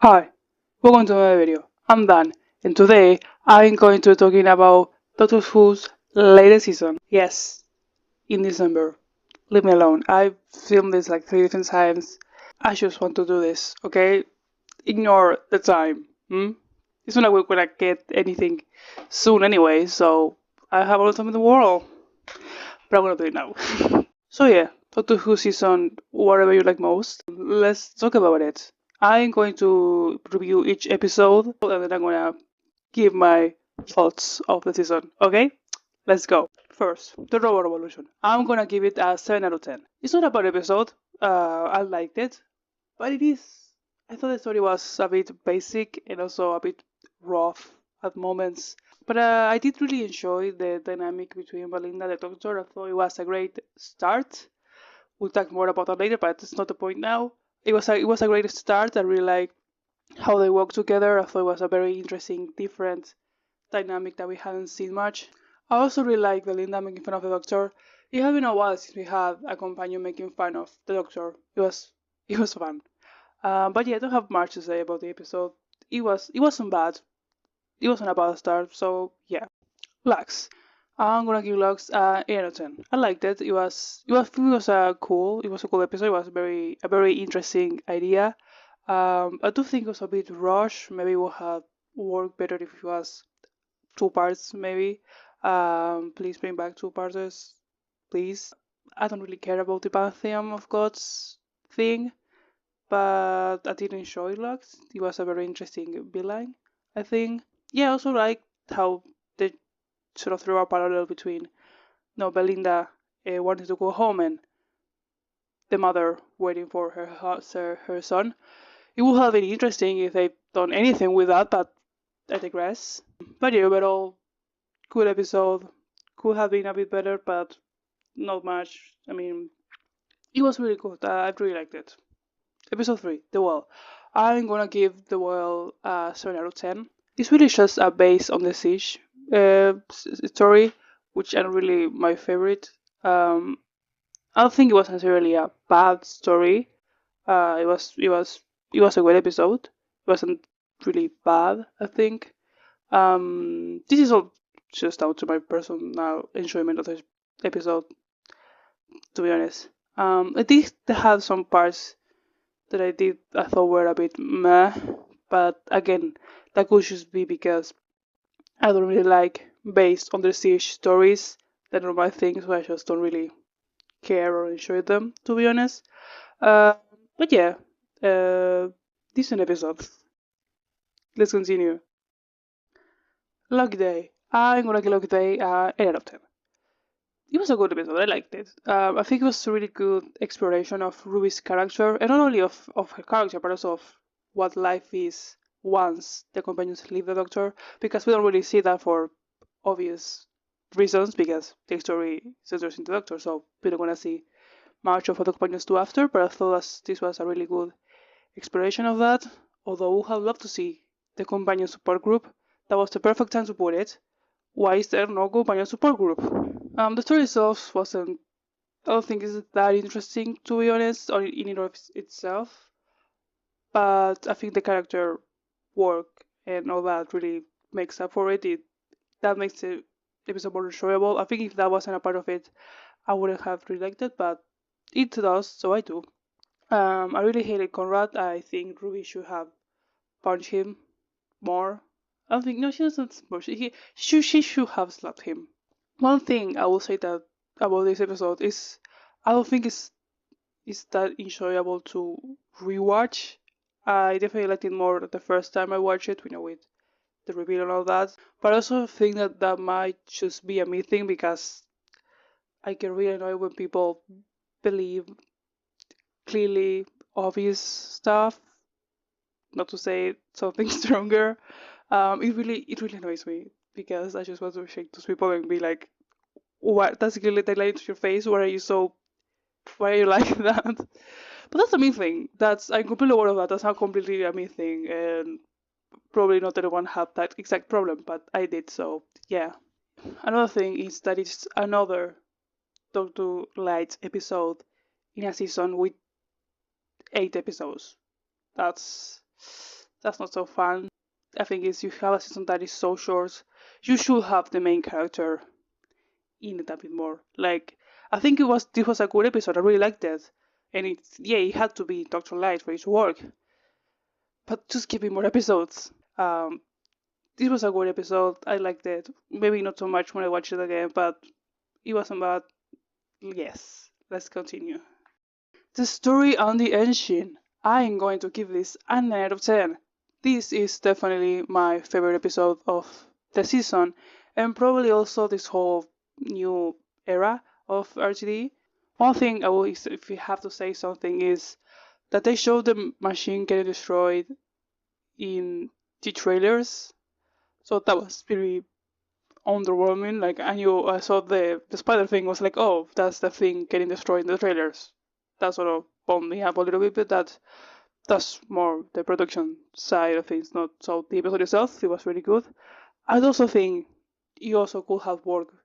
Hi, welcome to my video. I'm Dan, and today I'm going to be talking about Doctor Who's latest season. Yes, in December. Leave me alone. I filmed this like 3 different times. I just want to do this, okay? Ignore the time. It's not like we're gonna get anything soon anyway, so I have all the time in the world. But I'm gonna do it now. So yeah, Doctor Who season, whatever you like most. Let's talk about it. I'm going to review each episode and then I'm gonna give my thoughts of the season. Okay? Let's go. First, the Robot Revolution. I'm gonna give it a 7 out of 10. It's not a bad episode. I liked it, but it is. I thought the story was a bit basic and also a bit rough at moments. But I did really enjoy the dynamic between Belinda and the Doctor. I thought it was a great start. We'll talk more about that later, but it's not the point now. It was a great start. I really like how they work together. I thought it was a very interesting, different dynamic that we hadn't seen much. I also really like Belinda making fun of the Doctor. It had been a while since we had a companion making fun of the Doctor. It was fun. But yeah, I don't have much to say about the episode. It wasn't bad. It wasn't a bad start. So yeah, Lux. I'm gonna give Lux 8 out of 10. I liked it. It was a cool. It was a cool episode. It was a very interesting idea. I do think it was a bit rushed. Maybe it would have worked better if it was 2 parts. Maybe. Please bring back 2 parters, please. I don't really care about the Pantheon of Gods thing, but I did enjoy Lux. It was a very interesting villain, I think. Yeah, I also liked how they sort of threw a parallel between no Belinda wanting to go home and the mother waiting for her son. It would have been interesting if they'd done anything with that, but I digress. But yeah, overall, good episode. Could have been a bit better, but not much. I mean, it was really good. I really liked it. Episode 3, The Well. I'm gonna give The Well a 7 out of 10. It's really just based on the Siege story, which are really my favorite. I don't think it was necessarily a bad story. It was a great episode. It wasn't really bad, I think. This is all just down to my personal enjoyment of this episode, to be honest. I did have some parts that I thought were a bit meh, but again, that could just be because I don't really like based on the siege stories. That are my things, so I just don't really care or enjoy them, to be honest. Uh, but yeah, decent episode. Let's continue. Lucky Day. I'm gonna give Lucky Day 8 out of 10. It was a good episode. I liked it. I think it was a really good exploration of Ruby's character, and not only of her character, but also of what life is once the companions leave the Doctor, because we don't really see that for obvious reasons, because the story centers in the Doctor, so we don't want to see much of what the companions do after, but I thought this was a really good exploration of that. Although I would have loved to see the companion support group, that was the perfect time to put it. Why is there no companion support group? The story itself wasn't. I don't think it's that interesting, to be honest, or in and of itself. But I think the character work and all that really makes up for it. That makes the episode more enjoyable. I think if that wasn't a part of it, I wouldn't have really liked it, but it does, so I do. I really hated Conrad. I think Ruby should have punched him more. I don't think no, she doesn't. She should have slapped him. One thing I will say that about this episode is I don't think it's that enjoyable to rewatch. I definitely liked it more the first time I watched it, with the reveal and all that. But I also think that might just be a me thing because I get really annoyed when people believe clearly obvious stuff, not to say something stronger. It really annoys me because I just want to shake those people and be like, what? That's clearly they lie to your face. Why are you like that? But that's a me thing. I'm completely aware of that. That's not completely a me thing, and probably not everyone had that exact problem, but I did. So yeah. Another thing is that it's another Doctor Light episode in a season with 8 episodes. That's That's not so fun. I think is you have a season that is so short, you should have the main character in it a bit more. Like, I think this was a good episode. I really liked it, and it had to be Doctor Light for it to work. But just give me more episodes. This was a good episode. I liked it. Maybe not so much when I watch it again, but it wasn't bad. Yes, let's continue. The story on the engine. I'm going to give this a 9 out of 10. This is definitely my favorite episode of the season, and probably also this whole new era of RTD. One thing I will, if you have to say something, is that they showed the machine getting destroyed in the trailers, so that was pretty underwhelming. Like, I saw the spider thing, was like, oh, that's the thing getting destroyed in the trailers. That sort of bummed me up a little bit, but that's more the production side of things, not so the episode itself. It was really good. I also think it also could have worked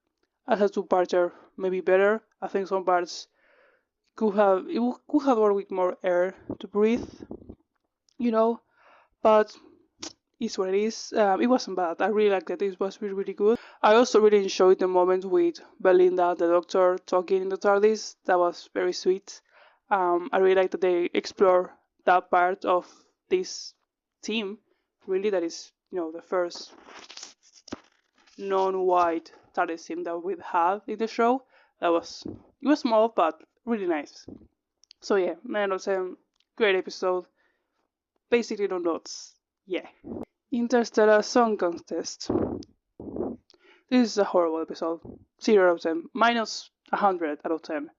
as a two-parter, maybe better. I think some parts could have worked with more air to breathe, but it's what it is. It wasn't bad. I really liked it. It was really, really good. I also really enjoyed the moment with Belinda, the doctor, talking in the TARDIS. That was very sweet. I really like that they explore that part of this team. Really, that is, the first non-white TARDIS team that we have in the show. It was small, but really nice. So yeah, 9 out of 10. Great episode. Basically no notes. Yeah. Interstellar Song Contest. This is a horrible episode. 0 out of 10. Minus 100 out of 10.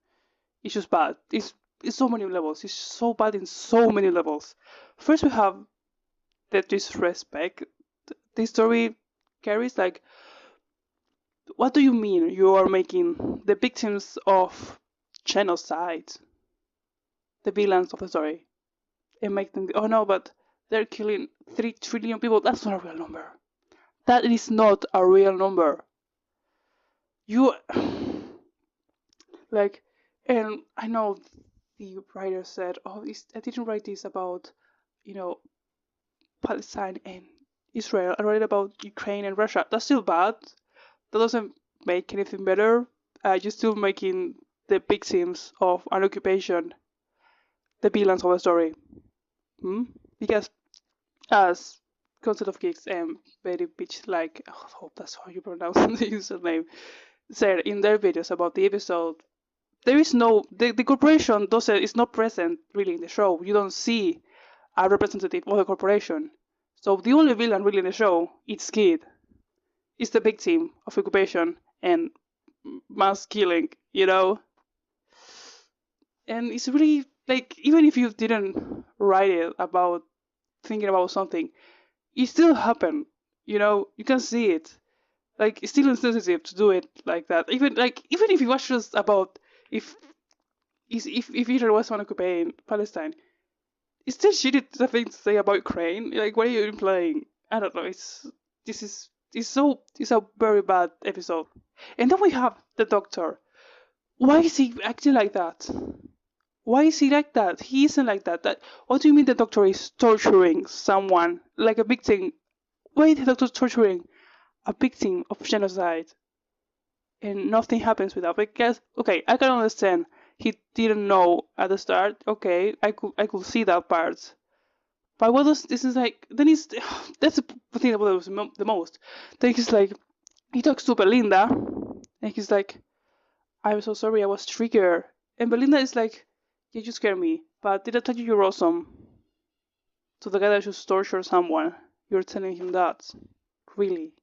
It's just bad. It's so many levels. It's so bad in so many levels. First we have the disrespect the story carries. Like, what do you mean you are making the victims of genocide the villains of the story? And make them, oh no, but they're killing 3 trillion people. That's not a real number. That is not a real number. You like, and I know the writer said, oh, I didn't write this about, Palestine and Israel. I wrote about Ukraine and Russia. That's still bad. That doesn't make anything better. You're still making the victims of an occupation the villains of the story. Because as Concept of Geeks and very bitch like, I hope that's how you pronounce the username, said in their videos about the episode, there is no, the corporation is not present really in the show. You don't see a representative of the corporation. So the only villain really in the show is Kid. It's the victim of occupation and mass killing, And it's really, like, even if you didn't write it about thinking about something, it still happened, you can see it. Like, it's still insensitive to do it like that. Even if it was just about if Israel was on occupying Palestine, it's still shitty thing to say about Ukraine. Like, what are you implying? I don't know. It's a very bad episode. And then we have the doctor. Why is he acting like that? Why is he like that? He isn't like that. What do you mean the doctor is torturing someone like a victim? Why is the doctor torturing a victim of genocide? And nothing happens with that. Because, okay, I can understand he didn't know at the start. Okay, I could see that part. But what does this is like? Then that's the thing that was the most. Then he's like, he talks to Belinda, and he's like, "I'm so sorry, I was triggered." And Belinda is like, "Yeah, you scared me, but did I tell you you're awesome?" So the guy that should torture someone, you're telling him that, really?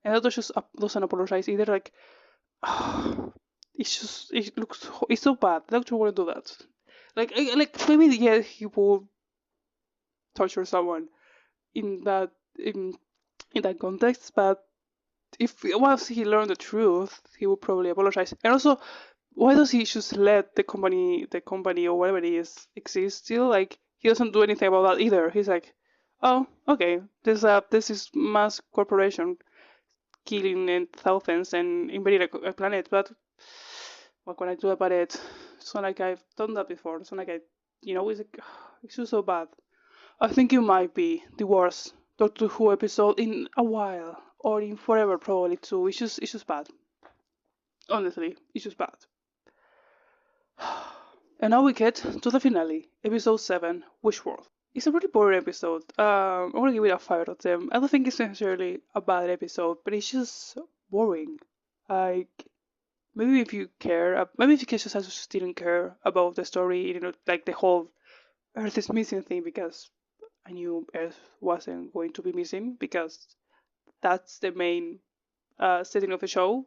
And the doctor just doesn't apologize either. Like, it's so bad. The doctor wouldn't do that. Like maybe yeah, he will torture someone in that context, but if once he learned the truth, he would probably apologize. And also, why does he just let the company or whatever it is exist still? Like, he doesn't do anything about that either. He's like, oh, okay, this is mass corporation killing in thousands and invading a planet, but what can I do about it? It's not like I've done that before. It's not like it's like, it's just so bad. I think it might be the worst Doctor Who episode in a while, or in forever probably too. It's just bad. Honestly, it's just bad. And now we get to the finale, episode 7, Wish World. It's a really boring episode. I'm gonna give it a 5 out of 10. I don't think it's necessarily a bad episode, but it's just boring. Like, maybe if you care, maybe if you just didn't care about the story, like the whole Earth is missing thing, because I knew Earth wasn't going to be missing, because that's the main setting of the show.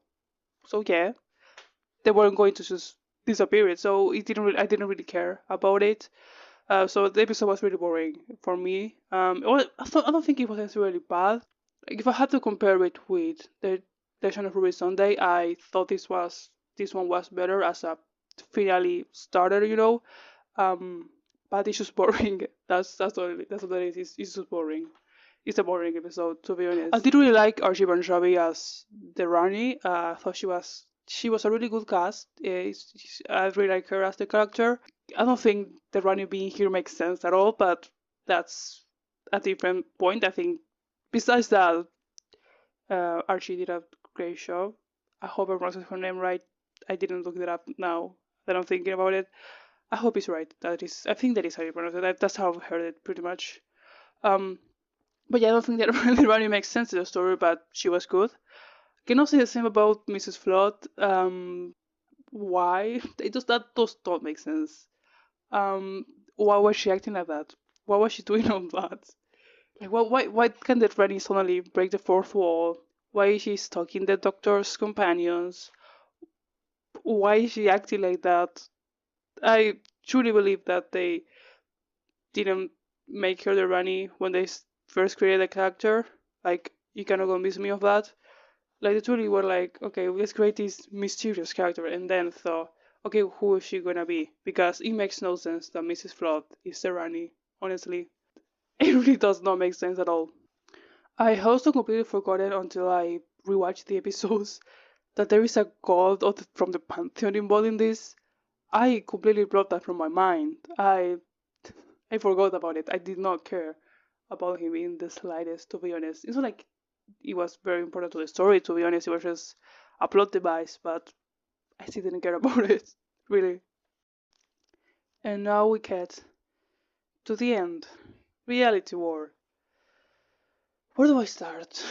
So yeah, they weren't going to just disappear it. So I didn't really care about it. So the episode was really boring for me. I don't think it was necessarily bad. Like, if I had to compare it with the Legend of Ruby Sunday, I thought this one was better as a finale starter. But it's just boring. That's all it is. It's just boring. It's a boring episode, to be honest. I did really like Archie Ravi as the Rani. I thought she was a really good cast. I really like her as the character. I don't think the Rani being here makes sense at all, but that's a different point. I think besides that, Archie did a great job. I hope I pronounced her name right. I didn't look it up now that I'm thinking about it. I hope it's right. I think that is how you pronounce it. That's how I've heard it pretty much. But yeah, I don't think that really Rani makes sense to the story, but she was good. Can also say the same about Mrs. Flood. Why? That does not make sense. Why was she acting like that? Why was she doing all that? Like, why can that Rani suddenly break the fourth wall? Why is she stalking the Doctor's companions? Why is she acting like that? I truly believe that they didn't make her the Rani when they first created the character. Like, you cannot convince me of that. Like, they truly were like, okay, let's create this mysterious character, and then thought, okay, who is she gonna be? Because it makes no sense that Mrs. Flood is the Rani, honestly. It really does not make sense at all. I also completely forgotten until I rewatched the episodes that there is a god from the pantheon involved in this. I completely brought that from my mind. I forgot about it. I did not care about him in the slightest, to be honest. It's not like it was very important to the story, to be honest. It was just a plot device, but I still didn't care about it, really. And now we get to the end. Reality War. Where do I start?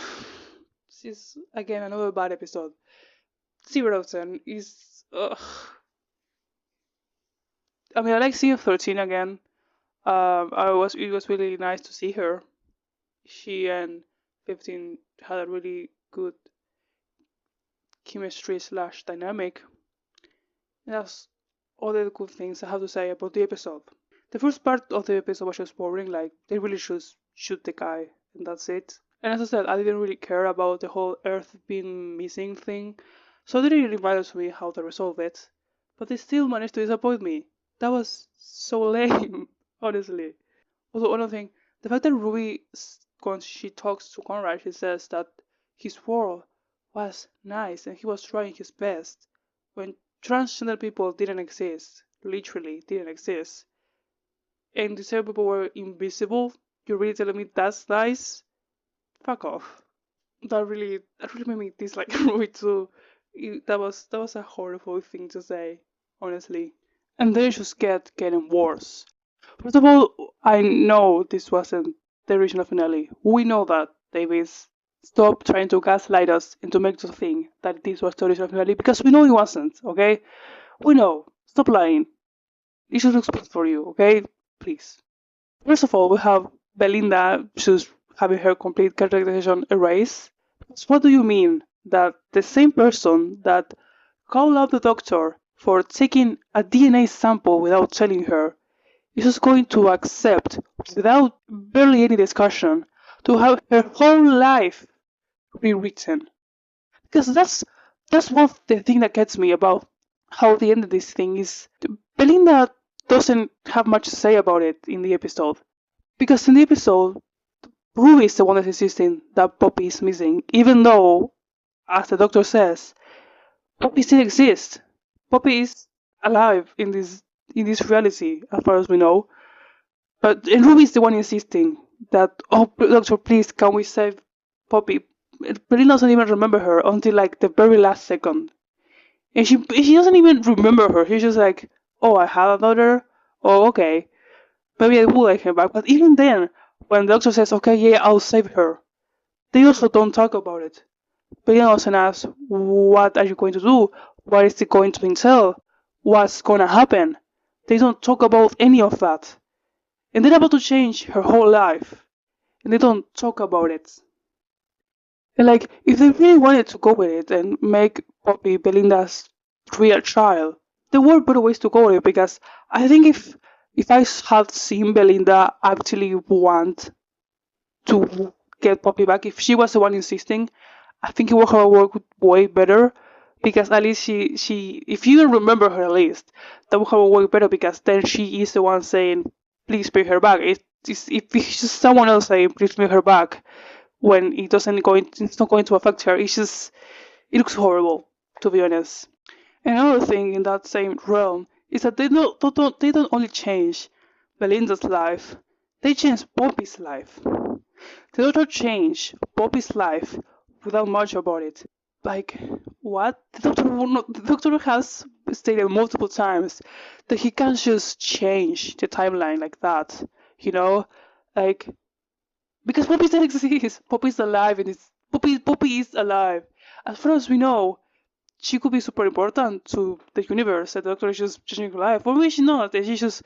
This is, again, another bad episode. 0 out of 10 is... I mean, I like seeing 13 again. It was really nice to see her. She and 15 had a really good chemistry / dynamic. And that's all the good things I have to say about the episode. The first part of the episode was just boring, like they really just shoot the guy and that's it. And as I said, I didn't really care about the whole Earth being missing thing, so it didn't really matter to me how to resolve it. But they still managed to disappoint me. That was so lame, honestly. Also, another thing, the fact that Ruby, when she talks to Conrad, she says that his world was nice and he was trying his best, when transgender people didn't exist, literally didn't exist, and disabled people were invisible. You're really telling me that's nice? Fuck off. That really made me dislike Ruby too. That was a horrible thing to say, honestly. And then it just getting worse. First of all, I know this wasn't the original finale. We know that, Davis. Stop trying to gaslight us and to make us think that this was the original finale, because we know it wasn't, okay? We know. Stop lying. It just looks bad for you, okay? Please. First of all, we have Belinda just having her complete characterization erased. So what do you mean that the same person that called out the doctor for taking a DNA sample without telling her is just going to accept, without barely any discussion, to have her whole life rewritten? Because that's one of the thing that gets me about how the end of this thing is. Belinda doesn't have much to say about it in the episode. Because in the episode, Ruby is the one that's insisting that Poppy is missing, even though, as the doctor says, Poppy still exists. Poppy is alive in this reality, as far as we know. and Ruby's the one insisting that, oh, doctor, please, can we save Poppy? Belinda doesn't even remember her until like the very last second. And she doesn't even remember her. She's just like, oh, I had a daughter. Oh, okay. Maybe I will like her back. But even then, when the doctor says, okay, yeah, I'll save her, they also don't talk about it. Belinda doesn't ask, what are you going to do? What is it going to entail? What's going to happen? They don't talk about any of that. And they're about to change her whole life. And they don't talk about it. And like, if they really wanted to go with it and make Poppy Belinda's real child, there were better ways to go with it, because I think if I had seen Belinda actually want to get Poppy back, if she was the one insisting, I think it would have worked way better, because at least she if you remember her, at least that would have worked better, because then she is the one saying, please bring her back. If it's just someone else saying, please bring her back, when it's not going to affect her, it looks horrible, to be honest. Another thing in that same realm is that they don't only change Belinda's life, they change Poppy's life. The doctor changed Poppy's life without much about it. Like, what? The doctor has stated multiple times that he can't just change the timeline like that, you know? Like, because Poppy still exists. Poppy's alive, and Poppy is alive. As far as we know, she could be super important to the universe. The doctor is just changing her life. Or maybe she's not. She just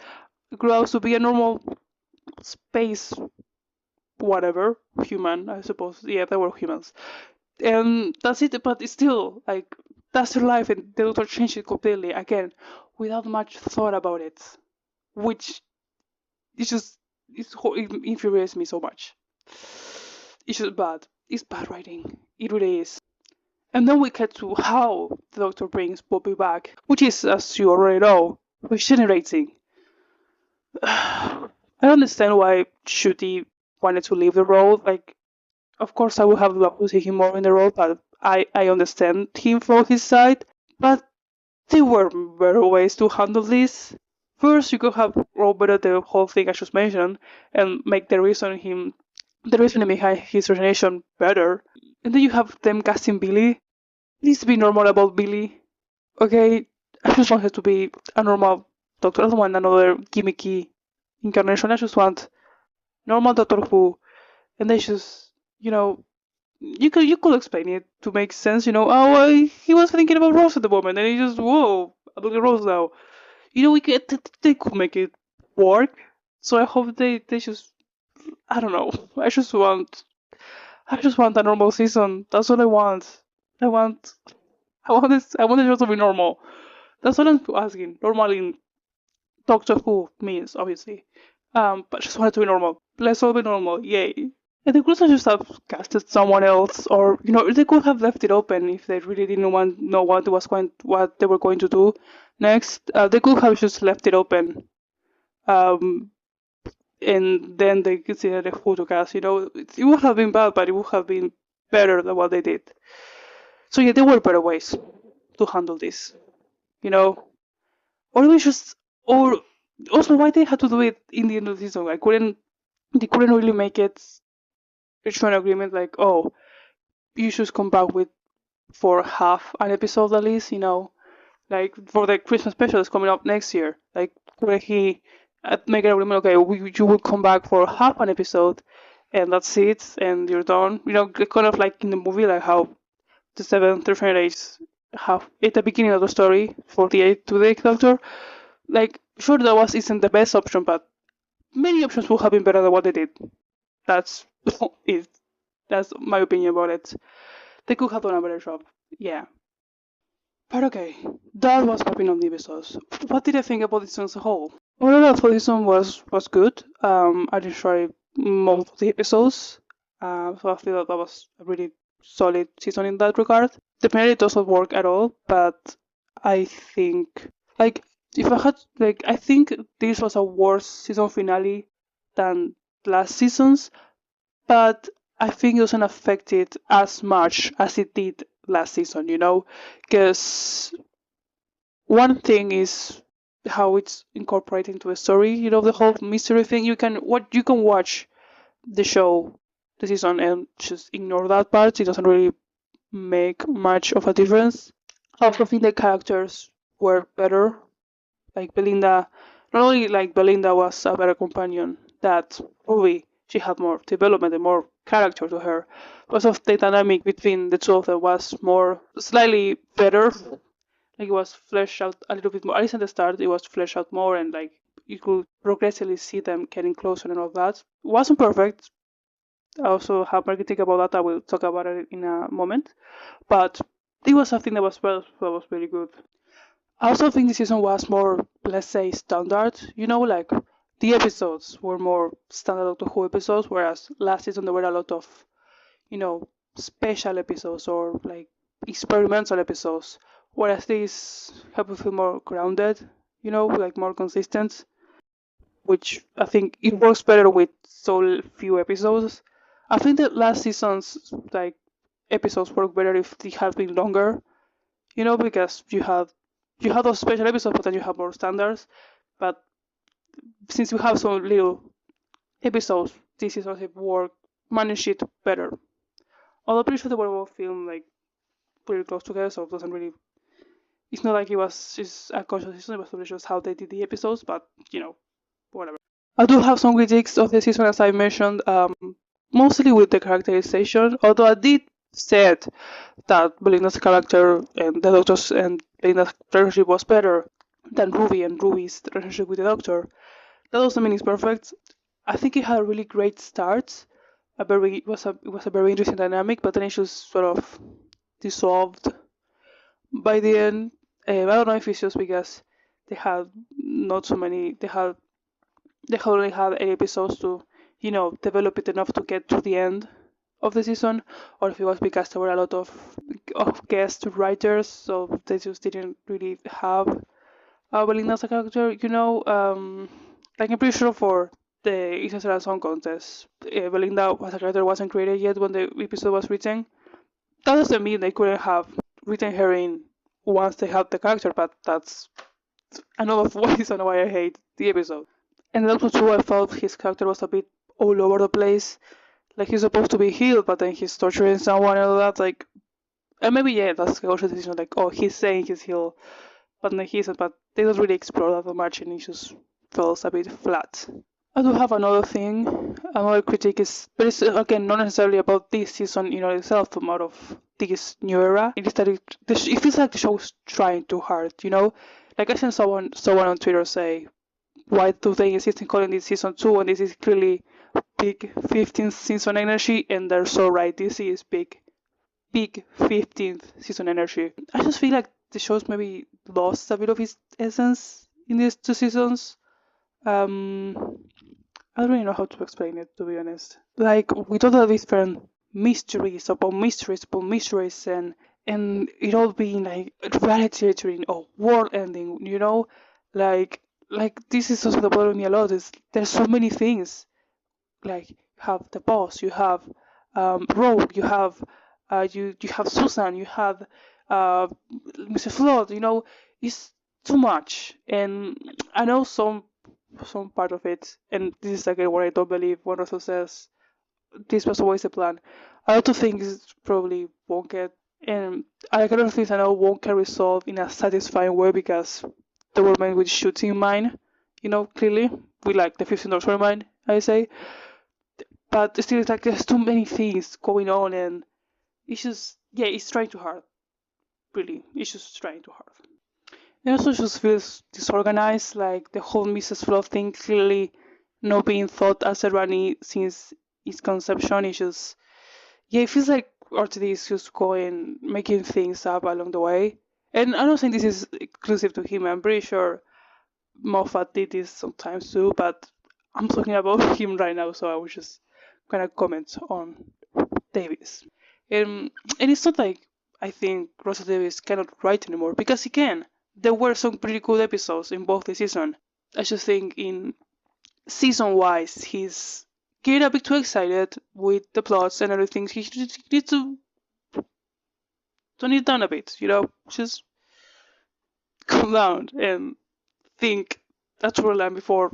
grew up to be a normal space whatever human, I suppose. Yeah, they were humans. And that's it, but it's still like that's her life, and the doctor changed it completely again without much thought about it. Which it infuriates me so much. It's just bad. It's bad writing. It really is. And then we get to how the doctor brings Bobby back, which is, as you already know, regenerating. I understand why Shooty wanted to leave the role. Like, of course, I would have loved to see him more in the role, but I understand him from his side. But there were better ways to handle this. First, you could have rolled better the whole thing I just mentioned and make the reasoning behind his regeneration better. And then you have them casting Billy. Please be normal about Billy. Okay, I just want her to be a normal doctor. I don't want another gimmicky incarnation. I just want normal Doctor Who. And they just, you could explain it to make sense. He was thinking about Rose at the moment, and he just, whoa, I look at Rose now. They could make it work. So I hope they just, I don't know. I just want a normal season. That's what I want. I want I want the show to be normal. That's what I'm asking. Normal in Doctor Who means, obviously. But I just want it to be normal. Let's all be normal. Yay. And they could also just have casted someone else, or they could have left it open if they really didn't know what they were going to do next. They could have just left it open, and then they considered who to cast. It would have been bad, but it would have been better than what they did. So yeah, there were better ways to handle this. Or or also why they had to do it in the end of the season. They couldn't really make it reach an agreement like, oh, you should come back for half an episode at least, like for the Christmas specials coming up next year. Like, could he make an agreement? Okay, you will come back for half an episode, and that's it, and you're done. Kind of like in the movie, like how the 7 different days have at the beginning of the story, 48 to the Doctor. Like, sure, that isn't the best option, but many options would have been better than what they did. That's it. That's my opinion about it. They could have done a better job. Yeah. But okay, that was popping on the episodes. What did I think about this as a whole? Overall, I thought this one was good. I enjoyed most of the episodes. So I feel that was a really solid season in that regard. The finale doesn't work at all, but I think, like, I think this was a worse season finale than last season's, but I think it doesn't affect it as much as it did last season, because one thing is how it's incorporated into a story. You know, the whole mystery thing. You can watch the show, the season, and just ignore that part. It doesn't really make much of a difference. I also think the characters were better. Like Belinda, not only like Belinda was a better companion, that Ruby, she had more development and more character to her. Because of the dynamic between the two of them was more slightly better. Like it was fleshed out a little bit more. At least at the start, it was fleshed out more, and like you could progressively see them getting closer and all that. It wasn't perfect. I also have my critique about that. I will talk about it in a moment. But it was something that was very good. I also think this season was more, let's say, standard. You know, like the episodes were more standard Doctor Who episodes, whereas last season there were a lot of, you know, special episodes or like experimental episodes. Whereas this helped me feel more grounded, you know, like more consistent, which I think it works better with so few episodes. I think that last season's like episodes work better if they had been longer, you know, because you have those special episodes, but then you have more standards. But since we have so little episodes, this is also work manage it better. Although pretty sure they were all filmed like pretty close together, so it doesn't really. It's not like it was just a conscious decision. It was probably just how they did the episodes, but you know, whatever. I do have some critiques of the season, as I mentioned, mostly with the characterization. Although I did said that Belinda's character and the Doctor's and Belinda's relationship was better than Ruby and Ruby's relationship with the Doctor. That doesn't mean it's perfect. I think it had a really great start. It was a very interesting dynamic, but then it just sort of dissolved by the end. I don't know if it's just because they had not so many. They had only had 8 episodes to, you know, develop it enough to get to the end of the season, or if it was because there were a lot of guest writers, so they just didn't really have Belinda as a character. You know, like I'm pretty sure for the Interstellar Song Contest, Belinda as a character wasn't created yet when the episode was written. That doesn't mean they couldn't have written her in once they had the character, but that's another reason why I hate the episode. And also too, I felt his character was a bit all over the place. Like he's supposed to be healed, but then he's torturing someone and all that. Like, and maybe yeah, that's also the decision. Like, oh, he's saying he's healed, but then he isn't. But they don't really explore that much, and it just feels a bit flat. I do have another thing. Another critique is, but it's again not necessarily about this season in itself, but more of this new era. It is that it feels like the show is trying too hard. You know, like I seen someone on Twitter say, "Why do they insist in calling this season 2 when this is clearly big 15th season energy?" And they're so right. This is big 15th season energy. I just feel like the show's maybe lost a bit of its essence in these 2 seasons. I don't really know how to explain it, to be honest. Like, with all the different mysteries upon mysteries upon mysteries, and it all being like reality or world ending, you know, like this is also that bothers me a lot. Is there's so many things. Like you have the boss, you have Rogue, you have you have Susan, you have Mr. Flood. You know, it's too much, and I know some part of it, and this is again what I don't believe one also says this was always the plan. A lot of things probably won't get, and a lot of things I know won't get resolved in a satisfying way because they were made with shooting in mind, you know, clearly, with like the $15 in mind, I say. But still, it's like there's too many things going on, and it's just, yeah, it's trying too hard. Really, it's just trying too hard. It also just feels disorganized, like the whole Mrs. Flood thing clearly not being thought as a runny since its conception. It's just, yeah, it feels like RTD is just going, making things up along the way. And I'm not saying this is exclusive to him, I'm pretty sure Moffat did this sometimes too, but I'm talking about him right now, so I was just gonna comment on Davis. And it's not like I think Russell Davis cannot write anymore, because he can. There were some pretty good episodes in both the season. I just think in season-wise, he's getting a bit too excited with the plots and everything. He needs to tone it down a bit, you know? Just calm down and think a storyline before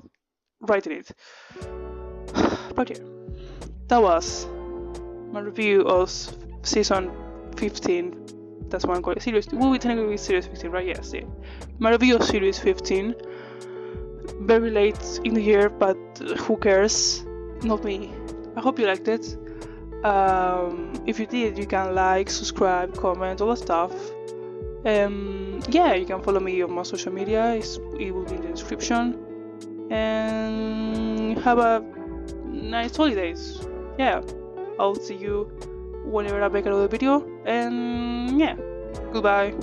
writing it. But yeah, that was my review of season 15. That's what I'm calling series. We'll be technically series 15, right? Yes, yeah. My review of series 15. Very late in the year, but who cares? Not me. I hope you liked it. If you did, you can like, subscribe, comment, all that stuff. Yeah, you can follow me on my social media. It will be in the description. And have a nice holidays. Yeah, I'll see you whenever I make another video. And yeah, goodbye.